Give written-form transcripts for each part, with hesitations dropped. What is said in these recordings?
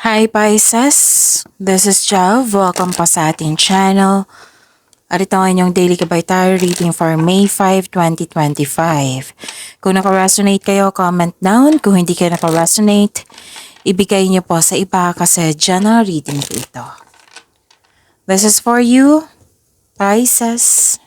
Hi Pisces, this is Jav. Welcome pa sa ating channel. At ito ang inyong daily gabay tarot reading for May 5, 2025. Kung naka-resonate kayo, comment down. Kung hindi kayo naka-resonate, ibigay niyo po sa iba kasi general reading po ito. This is for you, Pisces.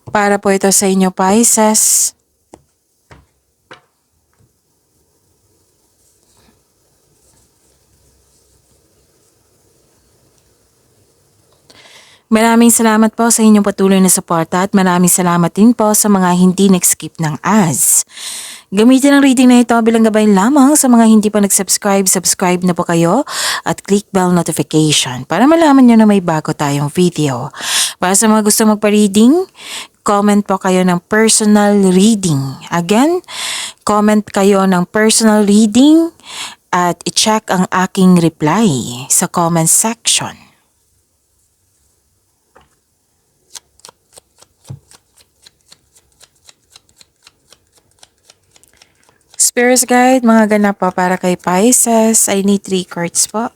Para po ito sa inyo, Pisces. Maraming salamat po sa inyong patuloy na suporta at maraming salamat din po sa mga hindi nag-skip ng ads. Gamitin ang reading na ito bilang gabay lamang sa mga hindi pa nag-subscribe, subscribe na po kayo at click bell notification para malaman nyo na may bago tayong video. Para sa mga gusto magpa-reading, comment po kayo ng personal reading. Again, comment kayo ng personal reading at i-check ang aking reply sa comment section. Spirits Guide, mga ganap po para kay Pisces. I need 3 cards po.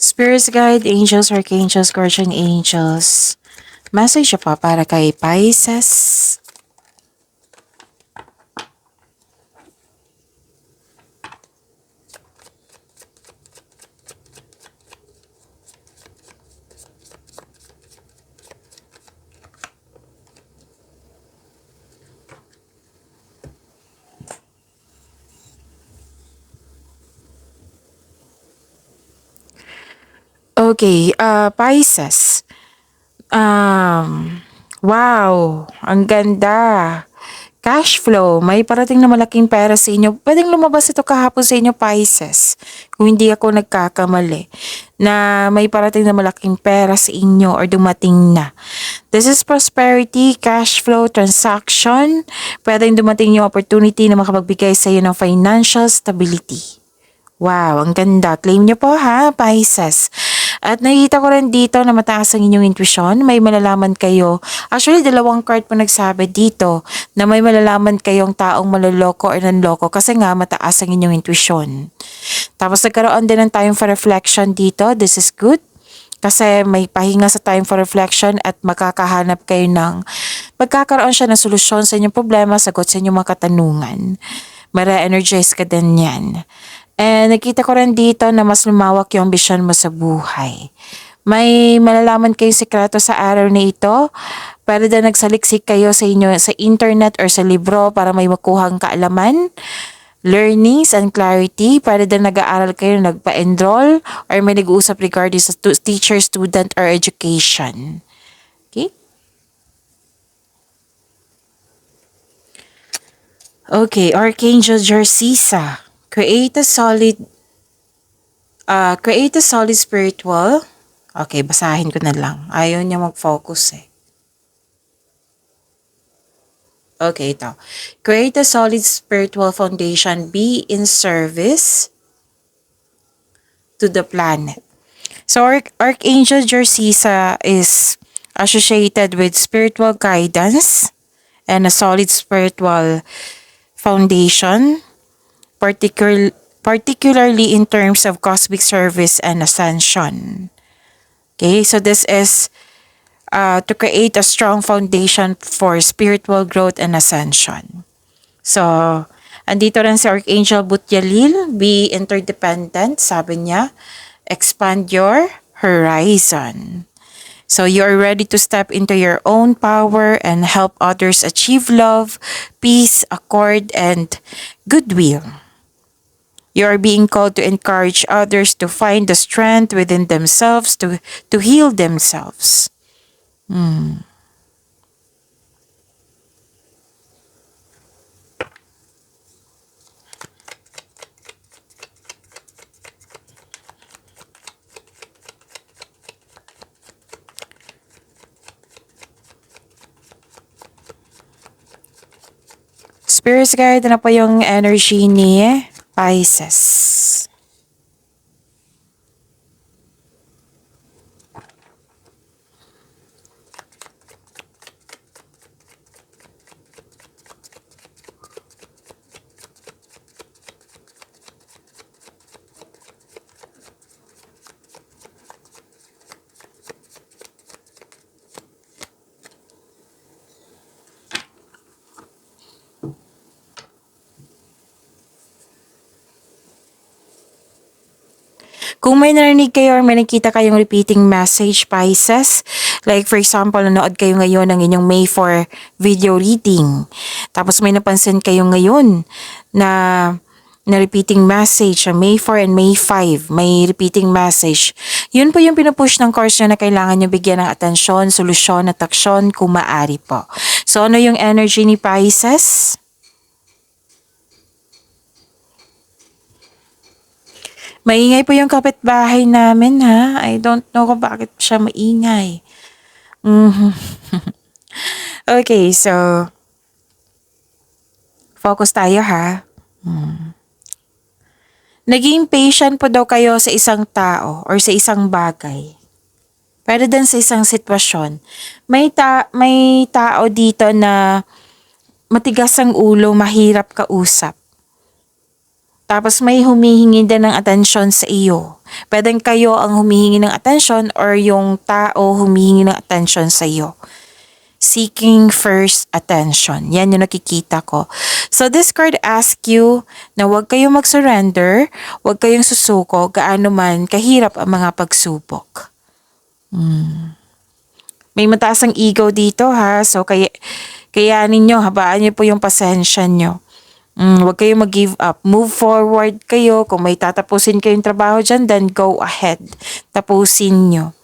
Spirits Guide, Angels, Archangels, Guardian Angels. Message pa para kay Pisces. Okay, Pisces. Wow, ang ganda. Cash flow, may parating na malaking pera sa inyo. Pwedeng lumabas ito kahapon sa inyo, Pisces. Kung hindi ako nagkakamali. Na may parating na malaking pera sa inyo or dumating na. This is prosperity, cash flow, transaction. Pwedeng dumating yung opportunity na makapagbigay sa iyo ng financial stability. Wow, ang ganda. Claim nyo po ha, Pisces. At nakikita ko rin dito na mataas ang inyong intuition. May malalaman kayo. Actually, 2 card po nagsabi dito na may malalaman kayong taong maloloko or nanloko kasi nga mataas ang inyong intuition. Tapos nagkaroon din ng time for reflection dito. This is good. Kasi may pahinga sa time for reflection at magkakaroon siya ng solusyon sa inyong problema, sagot sa inyong mga katanungan. Mara-energize ka din yan. And nakita ko rin dito na mas lumawak yung vision mo sa buhay. May malalaman kayong sekreto sa araw na ito. Para din nagsaliksik kayo sa inyo sa internet or sa libro para may makuhang kaalaman, learnings and clarity. Para din nag-aaral kayo, nagpa-enroll or may nag-uusap regarding sa teacher, student or education. Okay? Okay, Archangel Jersisa. Create a solid spiritual. Okay, basahin ko na lang. Ayaw niya mag-focus eh. Okay, ito. Create a solid spiritual foundation. Be in service to the planet. So, Archangel Jersisa is associated with spiritual guidance and a solid spiritual foundation. Particularly in terms of cosmic service and ascension. Okay, so this is to create a strong foundation for spiritual growth and ascension. So, andito rin si Archangel Butyalil, be interdependent, sabi niya, expand your horizon. So you are ready to step into your own power and help others achieve love, peace, accord, and goodwill. You are being called to encourage others to find the strength within themselves to heal themselves. Spirits guide na po yung energy ni Pisces. Kung may narinig kayo or may nakita kayong repeating message, Pisces, like for example, nanood kayo ngayon ng inyong May 4 video reading, tapos may napansin kayo ngayon na repeating message sa May 4 and May 5, may repeating message. Yun po yung pinupush ng course nyo na kailangan nyo bigyan ng atensyon, solusyon at aksyon kung maaari po. So ano yung energy ni Pisces? Maingay po yung kapitbahay namin ha. I don't know kung bakit siya maingay. Mhm. Okay, so focus tayo ha. Naging patient po daw kayo sa isang tao or sa isang bagay. Pero din sa isang sitwasyon. May tao dito na matigas ang ulo, mahirap kausap. Tapos may humihingi din ng atensyon sa iyo. Pwedeng kayo ang humihingi ng atensyon or yung tao humihingi ng atensyon sa iyo. Seeking first attention. Yan yung nakikita ko. So this card asks you na huwag kayong mag-surrender, huwag kayong susuko, gaano man kahirap ang mga pagsubok. May mataas ang ego dito ha. So kaya ninyo, habaan niyo po yung pasensya nyo. Huwag kayong mag-give up. Move forward kayo. Kung may tatapusin kayong trabaho dyan, then go ahead. Tapusin nyo.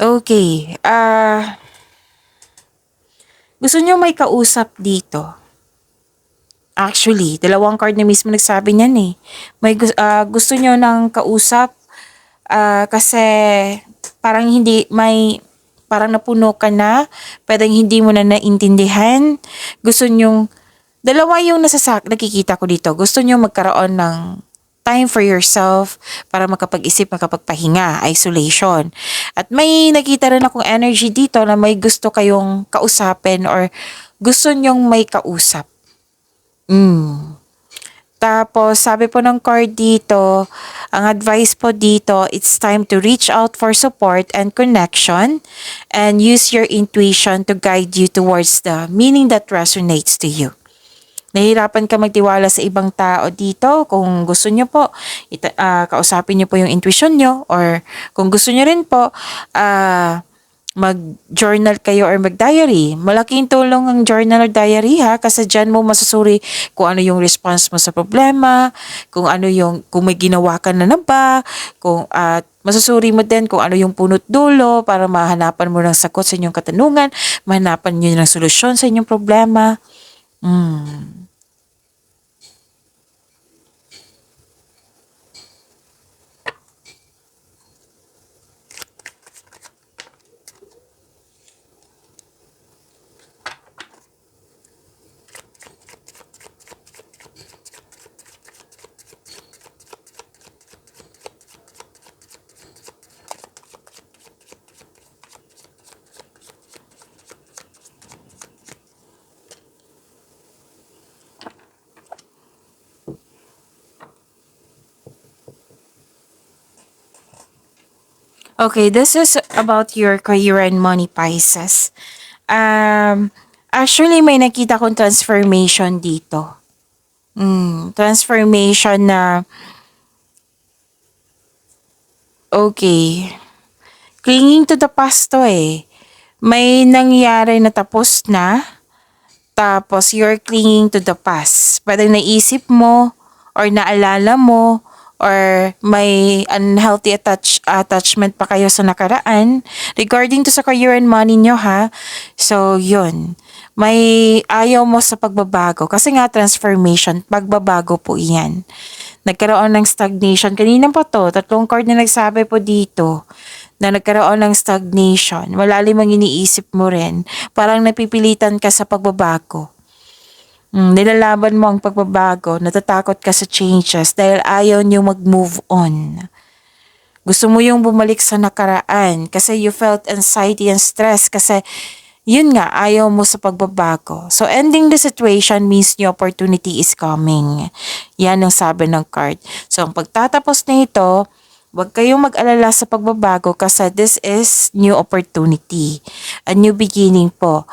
Okay. Gusto nyo may kausap dito? Actually, dalawang card na mismo nagsabi niyan eh. Gusto nyo ng kausap kasi parang parang napuno ka na, pwedeng hindi mo na naintindihan. Gusto nyong, dalawa yung nakikita ko dito. Gusto nyo magkaroon ng time for yourself para makapag-isip, makapagpahinga, isolation. At may nakita rin akong energy dito na may gusto kayong kausapin or gusto nyong may kausap. Tapos, sabi po ng card dito, ang advice po dito, it's time to reach out for support and connection and use your intuition to guide you towards the meaning that resonates to you. Nahihirapan ka magtiwala sa ibang tao dito. Kung gusto nyo po, kausapin nyo po yung intuition nyo or kung gusto nyo rin po, mag-journal kayo or mag-diary. Malaking tulong ang journal or diary ha kasi dyan mo masusuri kung ano yung response mo sa problema, kung may ginawa ka na ba, at masusuri mo din kung ano yung punot dulo para mahanapan mo ng sagot sa inyong katanungan, mahanapan nyo ng solusyon sa inyong problema. Okay, this is about your career and money, Pisces. Um, Actually, may nakita kong transformation dito. Transformation na, okay, clinging to the past to eh. May nangyari na tapos na, tapos you're clinging to the past. Parang naisip mo or naalala mo or may unhealthy attachment pa kayo sa nakaraan regarding to sa career and money nyo ha. So yun, may ayaw mo sa pagbabago kasi nga transformation, pagbabago po iyan. Nagkaroon ng stagnation. Kanina pa to, tatlong card na nagsabi po dito na nagkaroon ng stagnation. Malalim ang iniisip mo rin. Parang napipilitan ka sa pagbabago. Nilalaban mo ang pagbabago, natatakot ka sa changes dahil ayaw niyo mag-move on. Gusto mo yung bumalik sa nakaraan kasi you felt anxiety and stress kasi yun nga, ayaw mo sa pagbabago. So, ending the situation means new opportunity is coming. Yan ang sabi ng card. So, ang pagtatapos na ito, huwag kayong mag-alala sa pagbabago kasi this is new opportunity. A new beginning po.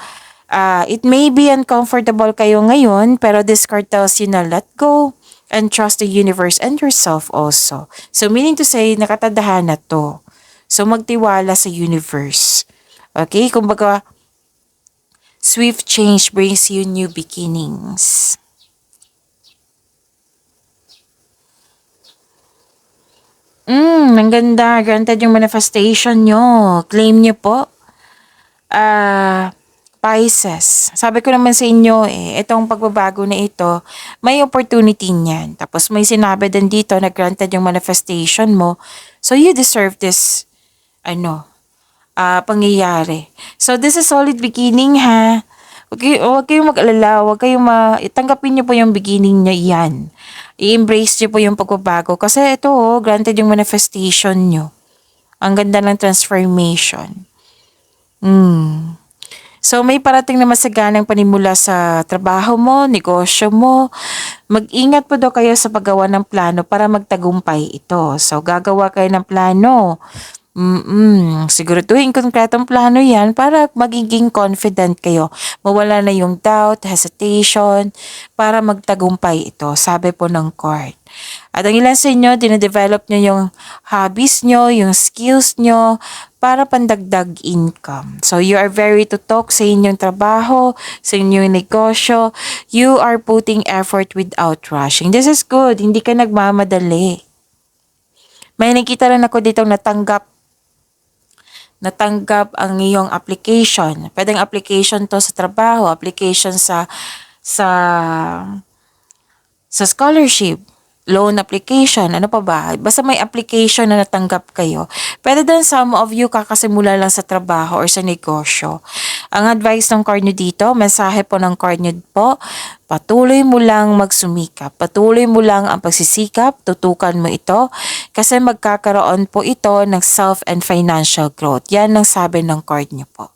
It may be uncomfortable kayo ngayon, pero this card tells you na let go and trust the universe and yourself also. So, meaning to say, nakatadahan na to. So, magtiwala sa universe. Okay? Kumbaga, swift change brings you new beginnings. Ang ganda. Granted yung manifestation nyo. Claim nyo po. Pisces. Sabi ko naman sa inyo itong pagbabago na ito, may opportunity niyan. Tapos may sinabi din dito na granted yung manifestation mo. So you deserve this, pangyayari. So this is solid beginning ha. Huwag kayong mag-alala, tanggapin niyo po yung beginning niyo yan. I-embrace niyo po yung pagbabago. Kasi ito granted yung manifestation niyo. Ang ganda ng transformation. So may parating na masaganang panimula sa trabaho mo, negosyo mo. Mag-ingat po daw kayo sa paggawa ng plano para magtagumpay ito. So gagawa kayo ng plano. Siguraduhin konkretong plano yan para magiging confident kayo. Mawala na yung doubt, hesitation, para magtagumpay ito. Sabi po ng card. At ang ilan sa inyo, dinedevelop nyo yung hobbies nyo, yung skills nyo, para pandagdag income. So, you are very to talk sa inyong trabaho, sa inyong negosyo. You are putting effort without rushing. This is good. Hindi ka nagmamadali. May nakita rin ako ditong natanggap ang iyong application. Pwedeng application to sa trabaho, application sa scholarship, loan application, ano pa ba? Basta may application na natanggap kayo. Pwede din some of you kakasimula lang sa trabaho or sa negosyo. Ang advice ng card nyo dito, mensahe po ng card nyo po, patuloy mo lang magsumikap. Patuloy mo lang ang pagsisikap, tutukan mo ito kasi magkakaroon po ito ng self and financial growth. Yan ang sabi ng card nyo po.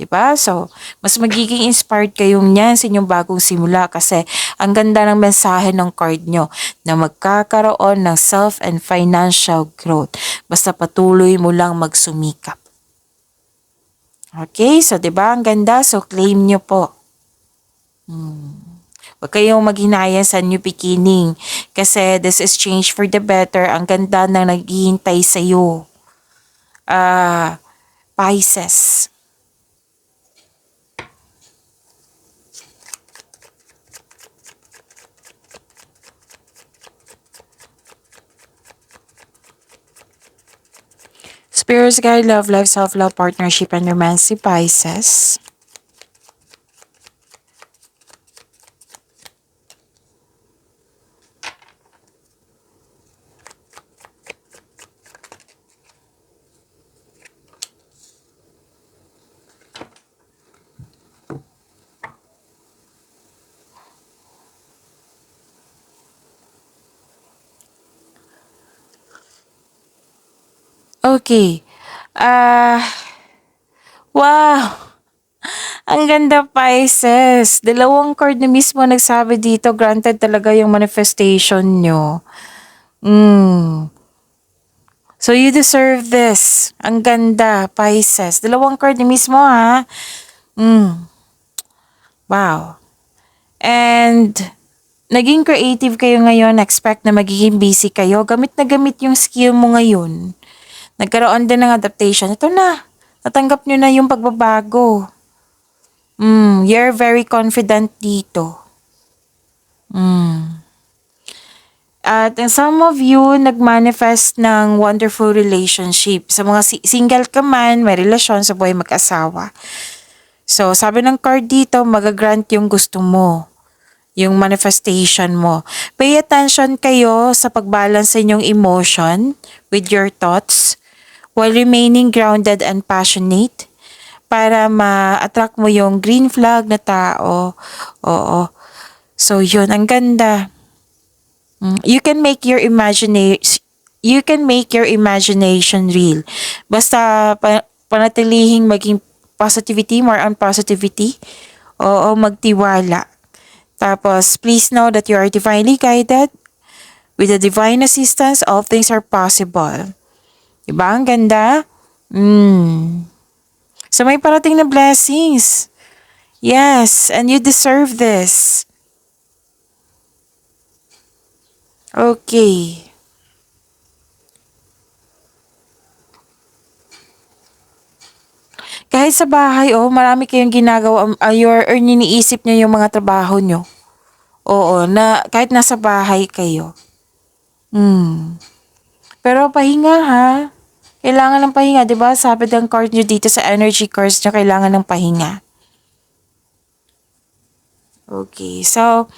Diba? So, mas magiging inspired kayong niyan sa inyong bagong simula kasi ang ganda ng mensahe ng card nyo na magkakaroon ng self and financial growth. Basta patuloy mo lang magsumikap. Okay? So, diba? Ang ganda. So, claim nyo po. Huwag kayong maghinaya sa new beginning kasi this is change for the better. Ang ganda ng naghihintay sa'yo. Pisces. Spirits guide, love, life, self-love, partnership, and romance, Pisces. Okay. Wow! Ang ganda, Pisces. Dalawang card na mismo nagsabi dito, granted talaga yung manifestation nyo. So you deserve this. Ang ganda, Pisces. Dalawang card ni mismo ha. Wow. And naging creative kayo ngayon. Expect na magiging busy kayo. Gamit na gamit yung skill mo ngayon. Nagkaroon din ng adaptation. Ito na. Natanggap nyo na yung pagbabago. You're very confident dito. At some of you nag-manifest ng wonderful relationship. Sa mga single ka man, may relasyon sa buhay mag-asawa. So, sabi ng card dito, magagrant yung gusto mo. Yung manifestation mo. Pay attention kayo sa pagbalance sa inyong emotion with your thoughts while remaining grounded and passionate para ma-attract mo yung green flag na tao. Oo. So, yun. Ang ganda. You can make your imagination real. Basta panatilihing maging positivity, more on positivity. Oo, magtiwala. Tapos, please know that you are divinely guided. With the divine assistance, all things are possible. Diba? Ang ganda? So, may parating na blessings. Yes, and you deserve this. Okay. Kahit sa bahay, marami kayong ginagawa, or iniisip nyo yung mga trabaho nyo. Oo, na kahit nasa bahay kayo. Pero pahinga ha. Kailangan ng pahinga, di ba? Sabi ng card nyo dito sa energy cards nyo, kailangan ng pahinga. Okay, so,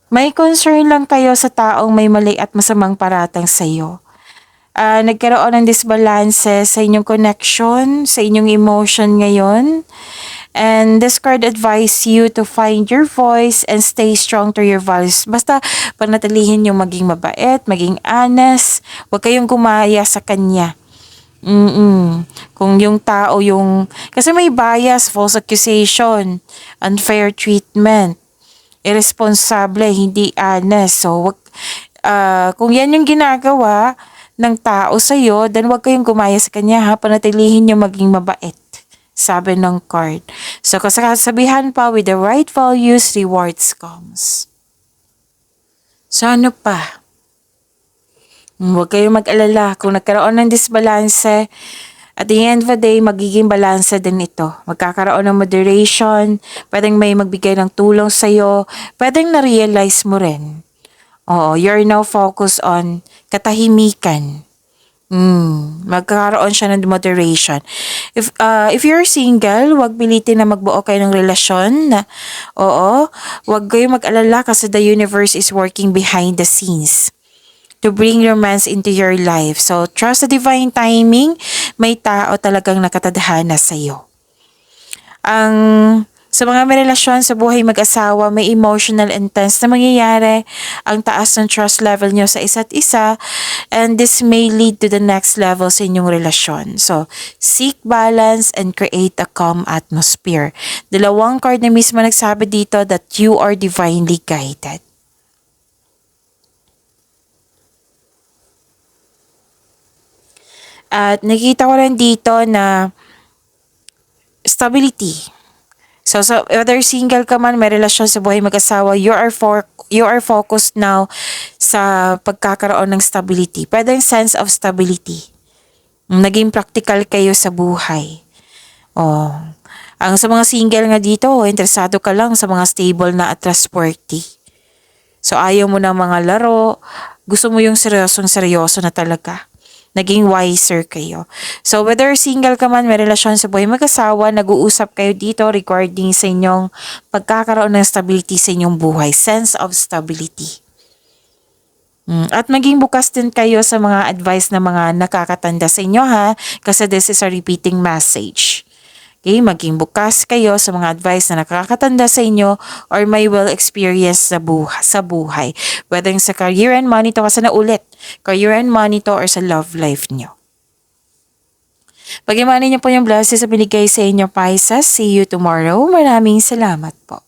may concern lang kayo sa taong may mali at masamang paratang sa iyo. Nagkaroon ng disbalance sa inyong connection, sa inyong emotion ngayon. And this card advise you to find your voice and stay strong to your values. Basta panatilihin yung maging mabait, maging honest. Huwag kayong gumaya sa kanya. Kung yung tao kasi may bias, false accusation, unfair treatment, irresponsible, hindi honest. So, kung yan yung ginagawa ng tao sa'yo, then wag kayong gumaya sa kanya ha. Panatilihin yung maging mabait. Sabi ng card. So, kasabihan pa, with the right values, rewards comes. So, ano pa? Huwag kayong mag-alala. Kung nagkaroon ng disbalance, at the end of the day, magiging balance din ito. Magkakaroon ng moderation, pwedeng may magbigay ng tulong sa'yo, pwedeng na-realize mo rin. Oo, you're now focused on katahimikan. Magkakaroon siya ng moderation. If you're single, wag pilitin na magbuo kayo ng relasyon. Wag kayong mag-alala kasi the universe is working behind the scenes to bring romance into your life. So, trust the divine timing. May tao talagang nakatadhana sa iyo. Sa mga may relasyon sa buhay mag-asawa, may emotional intense na mangyayari. Ang taas ng trust level nyo sa isa't isa. And this may lead to the next level sa inyong relasyon. So, seek balance and create a calm atmosphere. Dalawang card na mismo nagsabi dito that you are divinely guided. At nakita ko rin dito na stability. So whether single ka man, may relasyon sa buhay mag-asawa, you are focused now sa pagkakaroon ng stability. Pwede yung sense of stability. Naging practical kayo sa buhay. Ang sa mga single nga dito, interesado ka lang sa mga stable na at trustworthy. So ayaw mo ng mga laro, gusto mo yung seryoso na talaga. Naging wiser kayo. So, whether single ka man, may relasyon sa buhay mag-asawa, nag-uusap kayo dito regarding sa inyong pagkakaroon ng stability sa inyong buhay. Sense of stability. At maging bukas din kayo sa mga advice ng mga nakakatanda sa inyo ha, kasi this is a repeating message. Okay, maging bukas kayo sa mga advice na nakakatanda sa inyo or may well experience sa buhay. Whether sa career and money to, kasi naulit. Career and money to or sa love life nyo. Pag-imanin niyo po yung blessings sa binigay sa inyo, Pisces. See you tomorrow. Maraming salamat po.